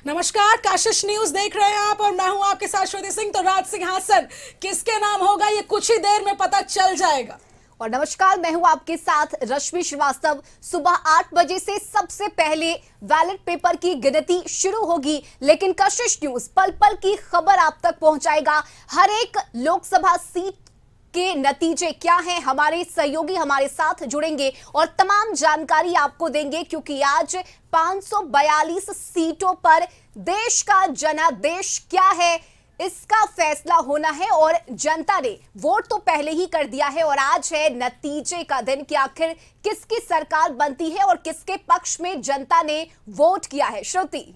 नमस्कार, काशिश न्यूज देख रहे हैं आप और मैं हूं आपके साथ श्रुति सिंह। तो राज सिंहासन किसके नाम होगा ये कुछ ही देर में पता चल जाएगा। और नमस्कार, मैं हूं आपके साथ रश्मि श्रीवास्तव। सुबह 8 बजे से सबसे पहले बैलेट पेपर की गिनती शुरू होगी, लेकिन कशिश न्यूज पल पल की खबर आप तक पहुंचाएगा। हर एक लोकसभा सीट के नतीजे क्या हैं, हमारे सहयोगी हमारे साथ जुड़ेंगे और तमाम जानकारी आपको देंगे, क्योंकि आज 542 सीटों पर देश का जनादेश क्या है इसका फैसला होना है। और जनता ने वोट तो पहले ही कर दिया है और आज है नतीजे का दिन कि आखिर किसकी सरकार बनती है और किसके पक्ष में जनता ने वोट किया है। श्रुति,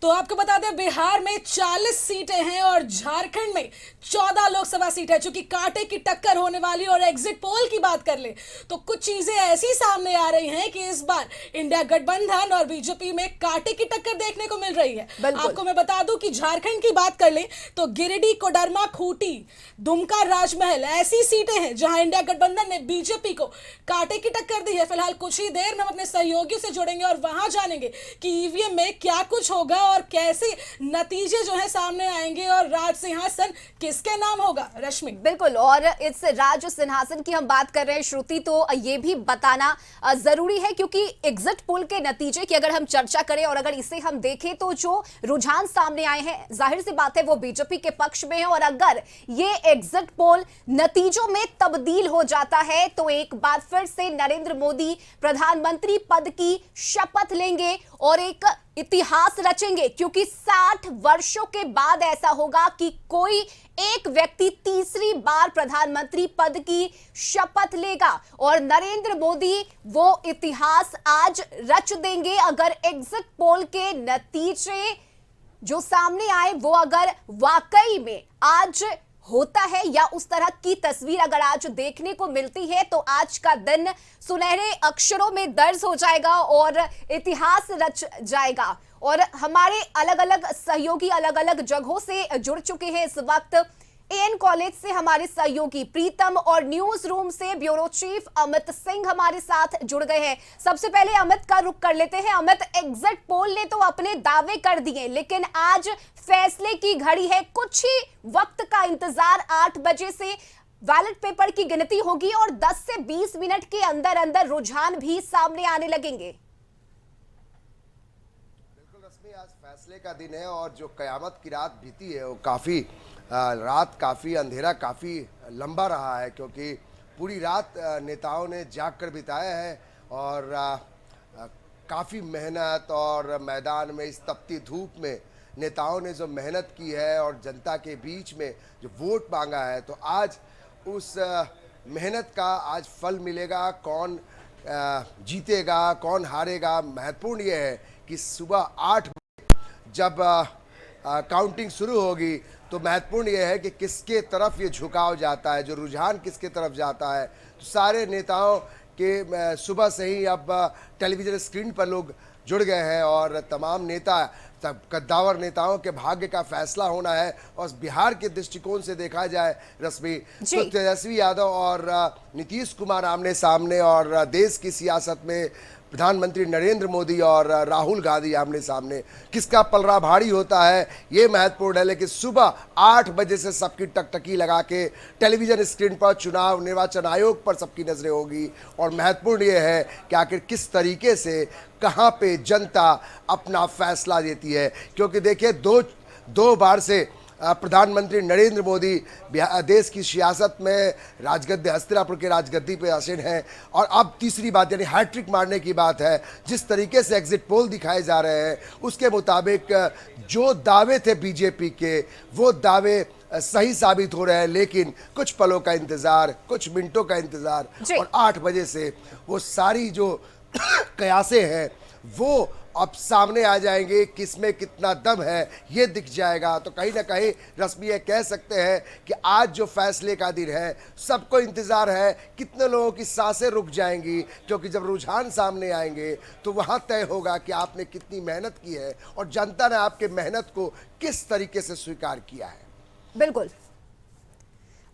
तो आपको बता दें, बिहार में 40 सीटें हैं और झारखंड में 14 लोकसभा सीट है। चूंकि कांटे की टक्कर होने वाली और एग्जिट पोल की बात कर ले तो कुछ चीजें ऐसी सामने आ रही हैं कि इस बार इंडिया गठबंधन और बीजेपी में कांटे की टक्कर देखने को मिल रही है। आपको मैं बता दूं कि झारखंड की बात कर ले तो गिरिडीह, कोडरमा, खूंटी, दुमका, राजमहल ऐसी सीटें हैं जहां इंडिया गठबंधन ने बीजेपी को कांटे की टक्कर दी है। फिलहाल कुछ ही देर में हम अपने सहयोगियों से जुड़ेंगे और वहां जानेंगे कि ईवीएम में क्या कुछ होगा और कैसे नतीजे जो है सामने आएंगे और राज सिंहासन किसके नाम होगा। रश्मि, बिल्कुल, और इस राज सिंहासन की हम बात कर रहे हैं श्रुति, तो ये भी बताना जरूरी है क्योंकि एग्जिट पोल के नतीजे की अगर हम चर्चा करें और अगर इसे हम देखें तो जो रुझान सामने आए हैं, जाहिर सी बात है वो बीजेपी के पक्ष में है। और अगर ये एग्जिट पोल नतीजों में तब्दील हो जाता है तो एक बार फिर से नरेंद्र मोदी प्रधानमंत्री पद की शपथ लेंगे और एक इतिहास रचेंगे, क्योंकि 60 वर्षों के बाद ऐसा होगा कि कोई एक व्यक्ति तीसरी बार प्रधानमंत्री पद की शपथ लेगा और नरेंद्र मोदी वो इतिहास आज रच देंगे। अगर एग्जिट पोल के नतीजे जो सामने आए वो अगर वाकई में आज होता है या उस तरह की तस्वीर अगर आज देखने को मिलती है तो आज का दिन सुनहरे अक्षरों में दर्ज हो जाएगा और इतिहास रच जाएगा। और हमारे अलग अलग सहयोगी अलग अलग जगहों से जुड़ चुके हैं इस वक्त। एएन कॉलेज से हमारे सहयोगी प्रीतम और न्यूज रूम से ब्यूरो चीफ अमित सिंह हमारे साथ जुड़ गए हैं। सबसे पहले अमित का रुख कर लेते हैं। अमित, एग्जिट पोल ने तो अपने दावे कर दिए, लेकिन आज फैसले की घड़ी है। कुछ ही वक्त का इंतजार, 8 बजे से बैलेट पेपर की गिनती होगी और 10 से 20 मिनट के अंदर अंदर रुझान भी सामने आने लगेंगे। बिल्कुल रश्मि, आज फैसले का दिन है और जो कयामत की रात बीती है वो रात काफ़ी अंधेरा काफ़ी लंबा रहा है, क्योंकि पूरी रात नेताओं ने जाग कर बिताया है और काफ़ी मेहनत और मैदान में इस तपती धूप में नेताओं ने जो मेहनत की है और जनता के बीच में जो वोट मांगा है, तो आज उस मेहनत का आज फल मिलेगा। कौन जीतेगा कौन हारेगा, महत्वपूर्ण ये है कि सुबह 8 बजे जब काउंटिंग शुरू होगी तो महत्वपूर्ण यह है कि किसके तरफ ये झुकाव जाता है, जो रुझान किसके तरफ जाता है। तो सारे नेताओं के सुबह से ही अब टेलीविज़न स्क्रीन पर लोग जुड़ गए हैं और तमाम नेता, तब कद्दावर नेताओं के भाग्य का फैसला होना है। और बिहार के दृष्टिकोण से देखा जाए रश्मि, तो तेजस्वी यादव और नीतीश कुमार आमने सामने और देश की सियासत में प्रधानमंत्री नरेंद्र मोदी और राहुल गांधी आमने सामने, किसका पलड़ा भारी होता है ये महत्वपूर्ण है। लेकिन सुबह 8 बजे से सबकी टकटकी लगा के टेलीविज़न स्क्रीन पर चुनाव निर्वाचन आयोग पर सबकी नज़रें होगी और महत्वपूर्ण ये है कि आखिर किस तरीके से कहाँ पे जनता अपना फैसला देती है। क्योंकि देखिए दो बार से प्रधानमंत्री नरेंद्र मोदी देश की सियासत में राजगद्दी, हस्तिनापुर के राजगद्दी पे आसीन हैं और अब तीसरी बात यानी हैट्रिक मारने की बात है। जिस तरीके से एग्जिट पोल दिखाए जा रहे हैं उसके मुताबिक जो दावे थे बीजेपी के वो दावे सही साबित हो रहे हैं, लेकिन कुछ पलों का इंतज़ार, कुछ मिनटों का इंतज़ार और 8 बजे से वो सारी जो कयासें हैं वो अब सामने आ जाएंगे। किसमें कितना दम है ये दिख जाएगा। तो कहीं ना कहीं रश्मि ये कह सकते हैं कि आज जो फैसले का दिन है सबको इंतज़ार है कितने लोगों की सांसें रुक जाएंगी, क्योंकि जब रुझान सामने आएंगे तो वहाँ तय होगा कि आपने कितनी मेहनत की है और जनता ने आपके मेहनत को किस तरीके से स्वीकार किया है। बिल्कुल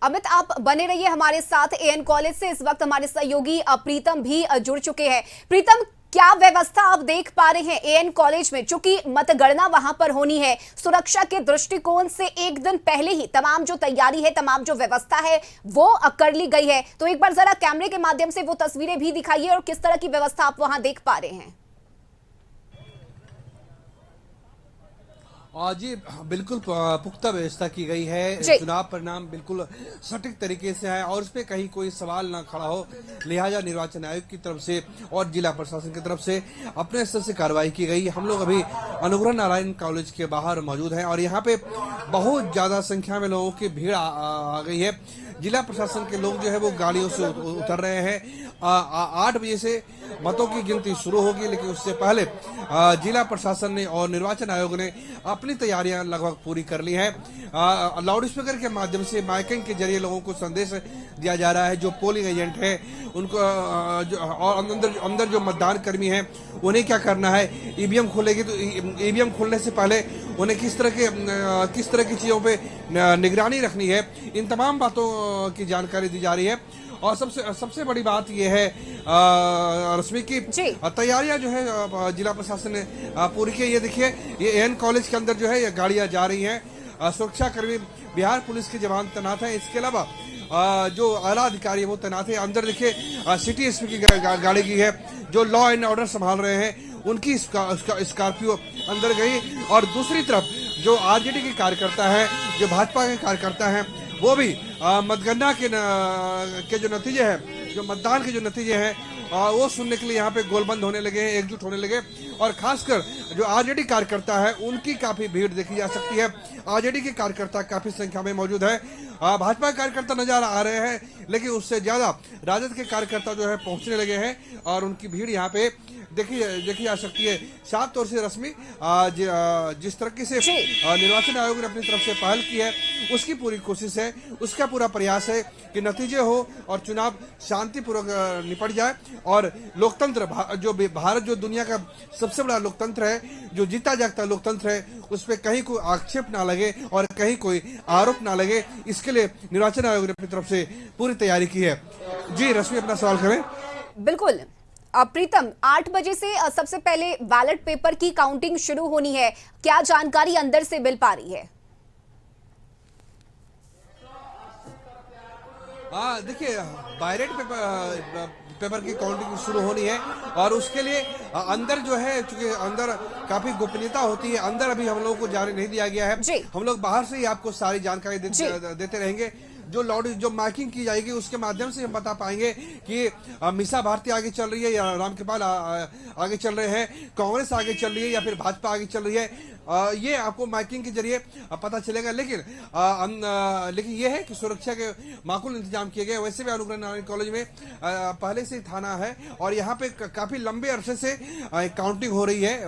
अमित, आप बने रहिए हमारे साथ। एएन कॉलेज से इस वक्त हमारे सहयोगी प्रीतम भी जुड़ चुके हैं। प्रीतम, क्या व्यवस्था आप देख पा रहे हैं एएन कॉलेज में, चूंकि मतगणना वहां पर होनी है, सुरक्षा के दृष्टिकोण से एक दिन पहले ही तमाम जो तैयारी है, तमाम जो व्यवस्था है वो कर ली गई है। तो एक बार जरा कैमरे के माध्यम से वो तस्वीरें भी दिखाइए और किस तरह की व्यवस्था आप वहां देख पा रहे हैं। जी बिल्कुल पुख्ता व्यवस्था की गई है। चुनाव परिणाम बिल्कुल सटीक तरीके से है और उसपे कहीं कोई सवाल ना खड़ा हो, लिहाजा निर्वाचन आयोग की तरफ से और जिला प्रशासन की तरफ से अपने स्तर से कार्रवाई की गई। हम लोग अभी अनुग्रह नारायण कॉलेज के बाहर मौजूद हैं और यहाँ पे बहुत ज्यादा संख्या में लोगों की भीड़ आ गई है। जिला प्रशासन के लोग जो है वो गाड़ियों से उतर रहे हैं। 8 बजे से मतों की गिनती शुरू होगी, लेकिन उससे पहले जिला प्रशासन ने और निर्वाचन आयोग ने अपनी तैयारियां लगभग पूरी कर ली है। लाउड स्पीकर के माध्यम से माइकिंग के जरिए लोगों को संदेश दिया जा रहा है। जो पोलिंग एजेंट है उनको और अंदर जो मतदान कर्मी हैं उन्हें क्या करना है, ईवीएम खुलेगी तो ईवीएम खुलने से पहले उन्हें किस तरह की चीजों पे निगरानी रखनी है, इन तमाम बातों की जानकारी दी जा रही है। और सबसे बड़ी बात यह है रश्मि की तैयारियां जो है जिला प्रशासन ने पूरी की। ये देखिए, ये एएन कॉलेज के अंदर जो है ये गाड़ियां जा रही हैं। सुरक्षा कर्मी बिहार पुलिस के जवान तैनात हैं। इसके अलावा जो आला अधिकारी है वो तैनात है। अंदर देखिए सिटी एसपी की गाड़ी की है, जो लॉ एंड ऑर्डर संभाल रहे हैं उनकी स्कॉर्पियो अंदर गई। और दूसरी तरफ जो आरजेडी के कार्यकर्ता हैं, जो भाजपा के कार्यकर्ता हैं, वो भी मतगणना के जो नतीजे हैं, जो मतदान के जो नतीजे हैं वो सुनने के लिए यहाँ पे गोलबंद होने लगे हैं, एकजुट होने लगे। और खासकर जो आरजेडी कार्यकर्ता है उनकी काफी भीड़ देखी जा सकती है। आरजेडी के कार्यकर्ता काफी संख्या में मौजूद है। भाजपा के कार्यकर्ता नजर आ रहे हैं, लेकिन उससे ज्यादा राजद के कार्यकर्ता जो है पहुंचने लगे हैं और उनकी भीड़ यहाँ पे देखी जा सकती है। साफ तौर से रश्मि जिस तरीके से निर्वाचन आयोग ने अपनी तरफ से पहल की है उसकी पूरी कोशिश है, उसका पूरा प्रयास है कि नतीजे हो और चुनाव शांतिपूर्वक निपट जाए और लोकतंत्र जो भारत जो दुनिया का सबसे बड़ा लोकतंत्र है, जो जीता जागता लोकतंत्र है, उस पर कहीं कोई आक्षेप ना लगे और कहीं कोई आरोप ना लगे, इसके लिए निर्वाचन आयोग ने अपनी तरफ से पूरी तैयारी की है। जी रश्मि, अपना सवाल करें। बिल्कुल प्रीतम, 8 बजे से सबसे पहले बैलेट पेपर की काउंटिंग शुरू होनी है, क्या जानकारी अंदर से मिल पा रही है? देखिए, बैलेट पेपर की काउंटिंग शुरू होनी है और उसके लिए अंदर जो है, चूंकि अंदर काफी गोपनीयता होती है, अंदर अभी हम लोगों को जाने नहीं दिया गया है। हम लोग बाहर से ही आपको सारी जानकारी देते रहेंगे। जो माइकिंग की जाएगी उसके माध्यम से हम बता पाएंगे कि मीसा भारती आगे चल रही है या रामकृपाल आगे चल रहे हैं, कांग्रेस आगे चल रही है या फिर भाजपा आगे चल रही है। ये आपको माइकिंग के जरिए पता चलेगा। लेकिन ये है कि सुरक्षा के माकूल इंतजाम किए गए। वैसे भी अनुग्रह नारायण कॉलेज में पहले से थाना है और यहाँ पे काफी लंबे अरसे से काउंटिंग हो रही है।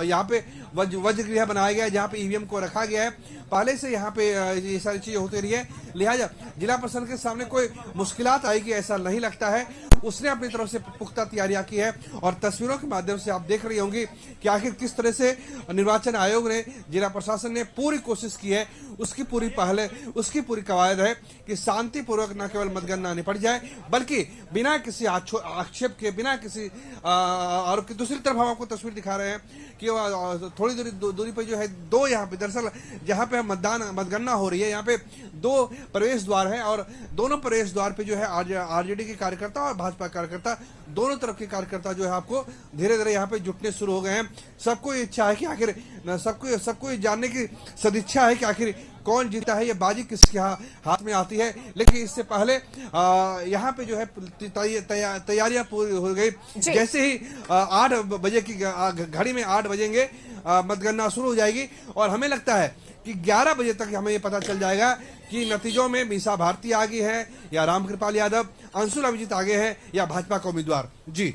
यहाँ पे वज्रगृह बनाया गया है जहाँ पे ईवीएम को रखा गया है। पहले से यहाँ पे ये सारी चीजें होती रही है, लिहाजा जिला प्रशासन के सामने कोई मुश्किलात आएगी ऐसा नहीं लगता है। उसने अपनी तरफ से पुख्ता तैयारियां की है और तस्वीरों के माध्यम से आप देख रही होंगी कि आखिर किस तरह से निर्वाचन आयोग ने, जिला प्रशासन ने पूरी कोशिश की है। उसकी पूरी पहल है, उसकी पूरी कवायद है कि शांतिपूर्वक न केवल मतगणना निपट जाए बल्कि बिना किसी आक्षेप के, बिना किसी आरोप की। दूसरी तरफ हम आपको तस्वीर दिखा रहे हैं कि थोड़ी दूरी पर जो है दो यहाँ पे, दरअसल जहाँ पे मतगणना हो रही है यहाँ पे 2 प्रवेश द्वार है और दोनों प्रवेश द्वार पे जो है आरजेडी के कार्यकर्ता और भाजपा कार्यकर्ता, दोनों तरफ के कार्यकर्ता जो है आपको धीरे धीरे यहाँ पे जुटने शुरू हो गए हैं। सबको इच्छा है कि आखिर सबको जानने की सदिच्छा है कि आखिर कौन जीता है, ये बाजी किसके हाथ में आती है। लेकिन इससे पहले यहाँ पे जो है तैयारियां पूरी हो गई। जैसे ही 8 बजे की घड़ी में 8 बजेंगे मतगणना शुरू हो जाएगी और हमें लगता है कि 11 बजे तक हमें ये पता चल जाएगा कि नतीजों में मीसा भारती आगे है या रामकृपाल यादव, अंशुल अभिजीत आगे है या भाजपा का उम्मीदवार। जी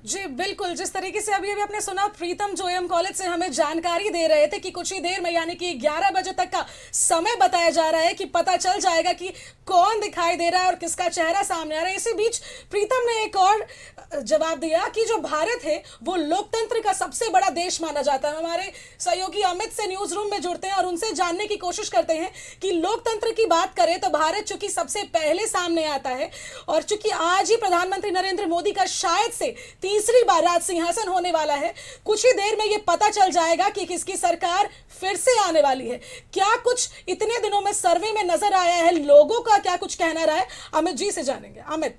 जी बिल्कुल, जिस तरीके से अभी आपने सुना प्रीतम जो एएन कॉलेज से हमें जानकारी दे रहे थे कि कुछ ही देर में यानी कि 11 बजे तक का समय बताया जा रहा है कि पता चल जाएगा कि कौन दिखाई दे रहा है और किसका चेहरा सामने आ रहा है। इसी बीच प्रीतम ने एक और जवाब दिया कि जो भारत है वो लोकतंत्र का सबसे बड़ा देश माना जाता है। हमारे सहयोगी अमित से न्यूज रूम में जुड़ते हैं और उनसे जानने की कोशिश करते हैं कि लोकतंत्र की बात करें तो भारत चूंकि सबसे पहले सामने आता है और चूंकि आज ही प्रधानमंत्री नरेंद्र मोदी का शायद से तीसरी बार राज सिंहासन होने वाला है, कुछ ही देर में ये पता चल जाएगा कि किसकी सरकार फिर से आने वाली है। क्या कुछ इतने दिनों में सर्वे में नजर आया है, लोगों का क्या कुछ कहना रहा है, अमित जी से जानेंगे। अमित।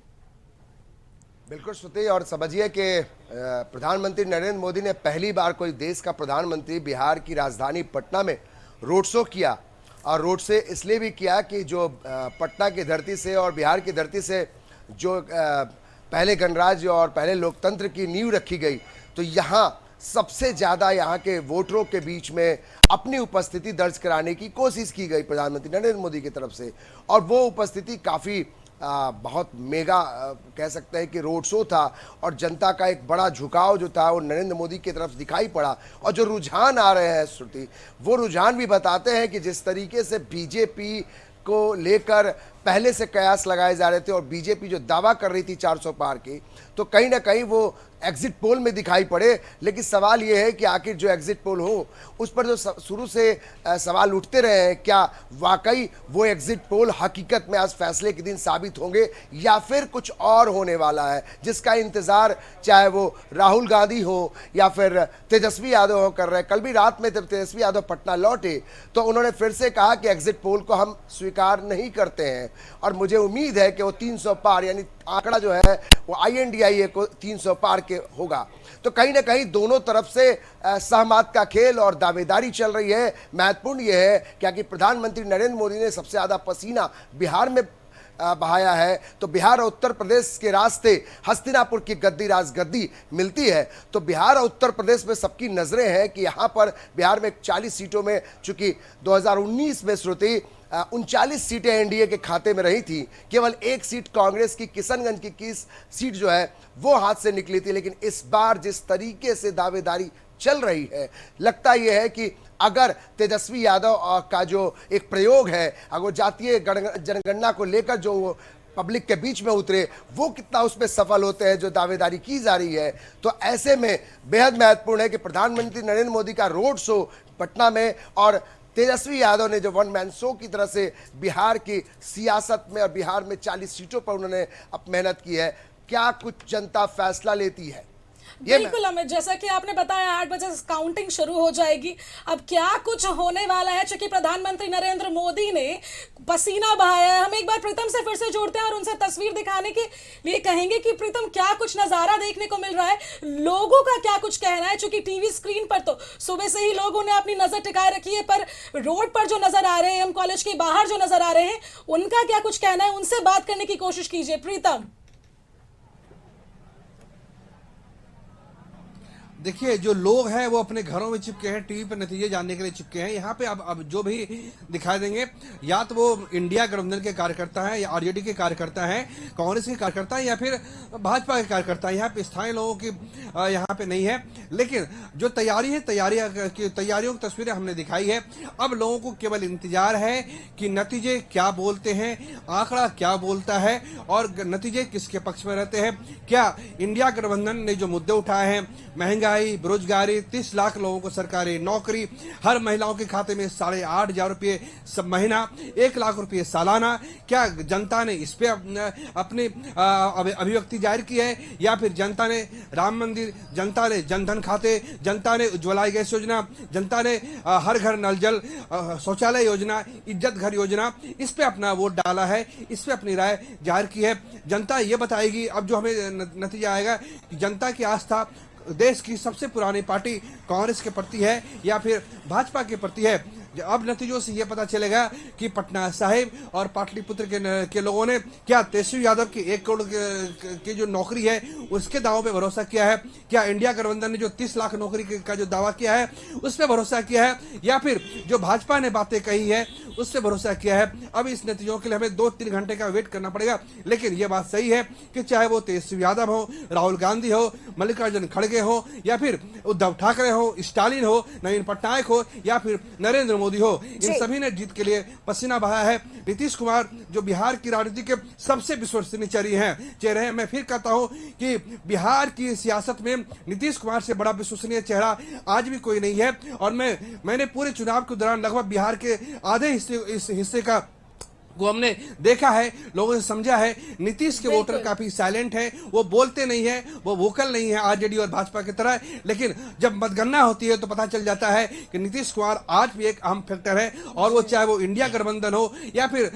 बिल्कुल श्रुति, और समझिए कि प्रधानमंत्री नरेंद्र मोदी ने पहली बार कोई देश का प्रधानमंत्री बिहार की राजधानी पटना में रोड शो किया, और रोड शो इसलिए भी किया कि जो पटना की धरती से और बिहार की धरती से जो पहले गणराज्य और पहले लोकतंत्र की नींव रखी गई, तो यहाँ सबसे ज़्यादा यहाँ के वोटरों के बीच में अपनी उपस्थिति दर्ज कराने की कोशिश की गई प्रधानमंत्री नरेंद्र मोदी की तरफ से, और वो उपस्थिति काफ़ी बहुत मेगा कह सकते हैं कि रोड शो था, और जनता का एक बड़ा झुकाव जो था वो नरेंद्र मोदी की तरफ दिखाई पड़ा। और जो रुझान आ रहे हैं श्रुति, वो रुझान भी बताते हैं कि जिस तरीके से बीजेपी को लेकर पहले से कयास लगाए जा रहे थे और बीजेपी जो दावा कर रही थी 400 पार की, तो कहीं ना कहीं वो एग्जिट पोल में दिखाई पड़े। लेकिन सवाल ये है कि आखिर जो एग्जिट पोल हो उस पर जो शुरू से सवाल उठते रहे हैं, क्या वाकई वो एग्जिट पोल हकीकत में आज फैसले के दिन साबित होंगे या फिर कुछ और होने वाला है, जिसका इंतजार चाहे वो राहुल गांधी हो या फिर तेजस्वी यादव हो कर रहे हैं। कल भी रात में जब तेजस्वी यादव पटना लौटे तो उन्होंने फिर से कहा कि एग्जिट पोल को हम स्वीकार नहीं करते हैं, और मुझे उम्मीद है कि वो 300 पार यानी आंकड़ा जो है वो INDIA को 300 पार के होगा। तो कहीं ना कहीं दोनों तरफ से सहमत का खेल और दावेदारी चल रही है। महत्वपूर्ण यह है क्योंकि प्रधानमंत्री नरेंद्र मोदी ने सबसे ज़्यादा पसीना बिहार में बहाया है, तो बिहार और उत्तर प्रदेश के रास्ते हस्तिनापुर की गद्दी राजगद्दी मिलती है। तो बिहार और उत्तर प्रदेश में सबकी नज़रें हैं कि यहाँ पर बिहार में 40 सीटों में, चूंकि 2019 में श्रुति 39 सीटें एनडीए के खाते में रही थी, केवल एक सीट कांग्रेस की किशनगंज की सीट जो है वो हाथ से निकली थी। लेकिन इस बार जिस तरीके से दावेदारी चल रही है, लगता यह है कि अगर तेजस्वी यादव का जो एक प्रयोग है, अगर जातीय जनगणना को लेकर जो पब्लिक के बीच में उतरे, वो कितना उसमें सफल होते हैं जो दावेदारी की जा रही है। तो ऐसे में बेहद महत्वपूर्ण है कि प्रधानमंत्री नरेंद्र मोदी का रोड शो पटना में और तेजस्वी यादव ने जो वन मैन शो की तरह से बिहार की सियासत में और बिहार में 40 सीटों पर उन्होंने अब मेहनत की है, क्या कुछ जनता फैसला लेती है। बिल्कुल अमित, जैसा कि आपने बताया 8 बजे काउंटिंग शुरू हो जाएगी। अब क्या कुछ होने वाला है, चूंकि प्रधानमंत्री नरेंद्र मोदी ने पसीना बहाया है। हम एक बार प्रीतम से फिर से जोड़ते हैं और उनसे तस्वीर दिखाने के लिए कहेंगे कि प्रीतम क्या कुछ नजारा देखने को मिल रहा है, लोगों का क्या कुछ कहना है। चूंकि टीवी स्क्रीन पर तो सुबह से ही लोगों ने अपनी नजर टिकाए रखी है, पर रोड पर जो नजर आ रहे हैं, हम कॉलेज के बाहर जो नजर आ रहे हैं, उनका क्या कुछ कहना है, उनसे बात करने की कोशिश कीजिए प्रीतम। देखिए, जो लोग हैं वो अपने घरों में चिपके हैं, टीवी पर नतीजे जानने के लिए चिपके हैं। यहाँ पे अब जो भी दिखाई देंगे, या तो वो इंडिया गठबंधन के कार्यकर्ता हैं, या आरजेडी के कार्यकर्ता हैं, कांग्रेस के कार्यकर्ता हैं, या फिर भाजपा के कार्यकर्ता हैं। यहाँ पे स्थानीय लोगों की यहाँ पे नहीं है। लेकिन जो तैयारी है, तैयारियों की तस्वीरें हमने दिखाई है। अब लोगों को केवल इंतजार है कि नतीजे क्या बोलते हैं, आंकड़ा क्या बोलता है और नतीजे किसके पक्ष में रहते हैं। क्या इंडिया गठबंधन ने जो मुद्दे उठाए हैं, महंगाई, बेरोजगारी, 30 लाख लोगों को सरकारी नौकरी, हर महिलाओं के खाते में 8,500 रुपये सब महीना, 1 लाख रुपये सालाना, क्या जनता ने इस पे अपनी अभिव्यक्ति जाहिर की है, या फिर जनता ने राम मंदिर, जनता ने जनधन खाते, जनता ने उज्ज्वला गैस योजना, जनता ने हर घर नल जल शौचालय योजना, इज्जत घर योजना, इस पे अपना वोट डाला है, इस पे अपनी राय जाहिर की है। जनता ये बताएगी अब जो हमें नतीजा आएगा कि जनता की आस्था देश की सबसे पुरानी पार्टी कांग्रेस के प्रति है या फिर भाजपा के प्रति है। अब नतीजों से यह पता चलेगा कि पटना साहिब और पाटलिपुत्र के लोगों ने क्या तेजस्वी यादव की 1 करोड़ की जो नौकरी है उसके दावों पे भरोसा किया है, क्या इंडिया गठबंधन ने जो 30 लाख नौकरी का जो दावा किया है उस पर भरोसा किया है, या फिर जो भाजपा ने बातें कही है उस पर भरोसा किया है। अब इस नतीजों के लिए हमें 2-3 घंटे का वेट करना पड़ेगा, लेकिन यह बात सही है कि चाहे वो तेजस्वी यादव हो, राहुल गांधी हो, मल्लिकार्जुन खड़गे हो, या फिर उद्धव ठाकरे हो, स्टालिन हो, नवीन पटनायक हो, या फिर नरेंद्र मोदी हो, इन सभी ने जीत के लिए पसीना बहाया है। नीतीश कुमार जो बिहार की राजनीति के सबसे विश्वसनीय चेहरे हैं, मैं फिर कहता हूं कि बिहार की सियासत में नीतीश कुमार से बड़ा विश्वसनीय चेहरा आज भी कोई नहीं है। और मैंने पूरे चुनाव के दौरान लगभग बिहार के आधे हिस्से का को हमने देखा है, लोगों से समझा है। नीतीश के वोटर काफी साइलेंट है, वो बोलते नहीं है, वो वोकल नहीं है आरजेडी और भाजपा की तरह, लेकिन जब मतगणना होती है तो पता चल जाता है कि नीतीश कुमार आज भी एक अहम फैक्टर है। और वो चाहे वो इंडिया गठबंधन हो या फिर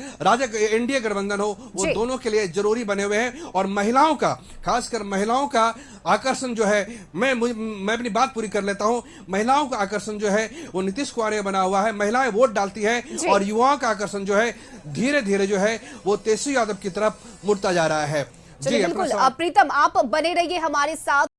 एनडीए गठबंधन हो, वो दोनों के लिए जरूरी बने हुए हैं। और महिलाओं का, खासकर महिलाओं का आकर्षण जो है, मैं अपनी बात पूरी कर लेता हूं, महिलाओं का आकर्षण जो है वो नीतीश कुमार में बना हुआ है। महिलाएं वोट डालती है और युवाओं का आकर्षण जो है धीरे धीरे जो है वो तेजस्वी यादव की तरफ मुड़ता जा रहा है। जी बिल्कुल। प्रीतम, आप बने रहिए हमारे साथ।